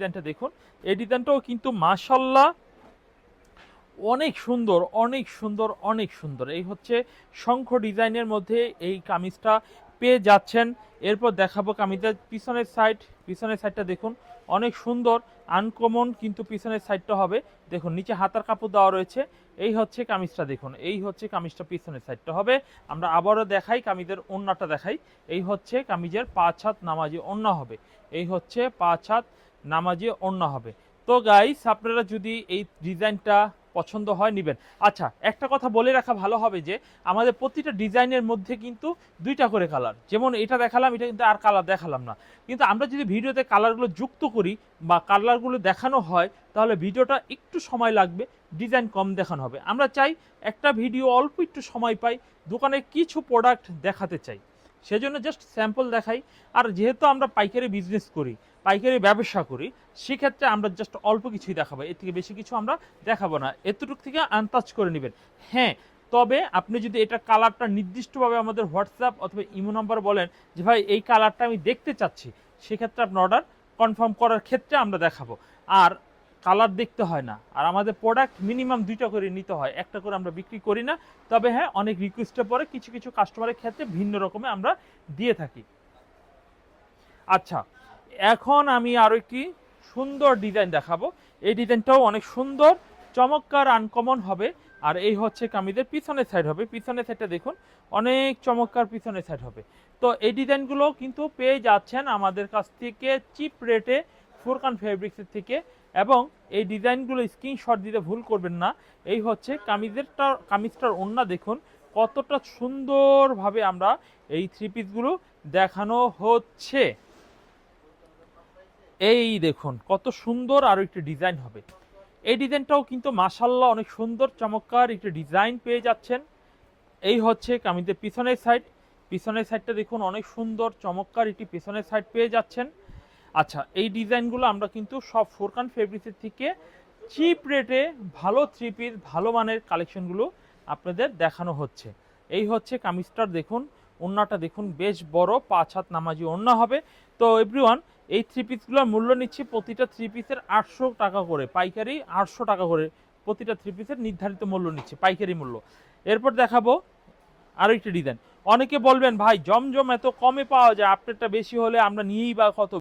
ডিজাইনটা দেখুন, এই ডিজাইনটাও কিন্তু মাশাল্লাহ অনেক সুন্দর, অনেক সুন্দর, অনেক সুন্দর। এই হচ্ছে শঙ্খ ডিজাইনের মধ্যে এই কামিজটা পেয়ে যাচ্ছেন। এরপর দেখাবো কামিজের পিছনের সাইডটা দেখুন, অনেক সুন্দর আনকমন কিন্তু পিছনের সাইডটা হবে। দেখুন নিচে হাতার কাপড় দেওয়া রয়েছে। এই হচ্ছে কামিজটা দেখুন, এই হচ্ছে কামিজটা পিছনের সাইডটা হবে। আমরা আবারও দেখাই, কামিজের ওড়নাটা দেখাই। এই হচ্ছে কামিজের 5 হাত নামাজি ওড়না হবে। এই হচ্ছে 5 হাত নামাজি ওড়না হবে। তো গাইস, আপনারা যদি এই ডিজাইনটা পছন্দ হয় নেবেন। আচ্ছা, একটা কথা বলে রাখা ভালো হবে যে আমাদের প্রতিটা ডিজাইনের মধ্যে কিন্তু দুইটা করে কালার। যেমন এটা দেখালাম, এটা কিন্তু আর কালার দেখালাম না। কিন্তু আমরা যদি ভিডিওতে কালারগুলো যুক্ত করি বা কালারগুলো দেখানো হয়, তাহলে ভিডিওটা একটু সময় লাগবে, ডিজাইন কম দেখানো হবে। আমরা চাই একটা ভিডিও অল্প একটু সময় পাই, দোকানে কিছু প্রোডাক্ট দেখাতে চাই, সেজন্য জাস্ট স্যাম্পল দেখাই। আর যেহেতু আমরা পাইকারি বিজনেস করি, পাইকারি ব্যবসা করি, সেক্ষেত্রে আমরা জাস্ট অল্প কিছুই দেখাবো, এর থেকে বেশি কিছু আমরা দেখাবো না। এতটুকু থেকে আনটাচ করে নেবেন। হ্যাঁ, তবে আপনি যদি এটা কালারটা নির্দিষ্টভাবে আমাদের হোয়াটসঅ্যাপ অথবা ইমো নাম্বার বলেন যে ভাই এই কালারটা আমি দেখতে চাচ্ছি, সেক্ষেত্রে আপনার অর্ডার কনফার্ম করার ক্ষেত্রে আমরা দেখাবো। আর কালার দেখতে হয় না, আর আমাদের প্রোডাক্ট মিনিমাম 2টা করে নিতে হয়, একটা করে আমরা বিক্রি করি না। তবে হ্যাঁ, অনেক রিকোয়েস্টের পরে কিছু কিছু কাস্টমারের ক্ষেত্রে ভিন্ন রকমে আমরা দিয়ে থাকি। আচ্ছা, এখন আমি আরো একটি সুন্দর ডিজাইন দেখাবো। এই ডিজাইনটাও অনেক সুন্দর, চমৎকার, আনকমন হবে। আর এই হচ্ছে কামিজের পিছনের সাইড হবে। পিছনের সাইডটা দেখুন, অনেক চমৎকার পিছনের সাইড হবে। তো এই ডিজাইনগুলো কিন্তু পেয়ে যাচ্ছেন আমাদের কাছ থেকে চিপ রেটে, ফুরকান ফেব্রিক্সের থেকে। এবং এই ডিজাইনগুলো স্ক্রিনশট দিতে ভুল করবেন না। এই হচ্ছে কামিজটার ওড়না দেখুন কতটা সুন্দরভাবে আমরা এই থ্রি পিসগুলো দেখানো হচ্ছে। এই দেখুন কত সুন্দর আরো একটি ডিজাইন হবে। এই ডিজাইনটাও কিন্তু মাশাল্লাহ অনেক সুন্দর চমৎকার একটি ডিজাইন পেয়ে যাচ্ছেন। এই হচ্ছে কামিজের পিছনের সাইডটা দেখুন, অনেক সুন্দর চমৎকার একটি পিছনের সাইড পেয়ে যাচ্ছেন। আচ্ছা, এই ডিজাইনগুলো আমরা কিন্তু সব ফুরকান ফেব্রিক্সের থেকে চিপ রেটে ভালো থ্রি পিস, ভালো মানের কালেকশনগুলো আপনাদের দেখানো হচ্ছে। এই হচ্ছে কামিজটার দেখুন, ওড়নাটা দেখুন বেশ বড়, 5 হাত নামাজি ওড়না হবে। তো এভরিওয়ান, এই থ্রি পিসগুলোর মূল্য নিচ্ছি প্রতিটা থ্রি পিসের 800 টাকা করে, পাইকারি 800 টাকা করে প্রতিটা থ্রি পিসের নির্ধারিত মূল্য নিচ্ছে, পাইকারি মূল্য। এরপর দেখাবো আরো একটি ডিজাইন। অনেকে বলবেন ভাই জমজম এত কমে পাওয়া যায়, আপনারটা বেশি হলে আমরা নিয়েই বা কত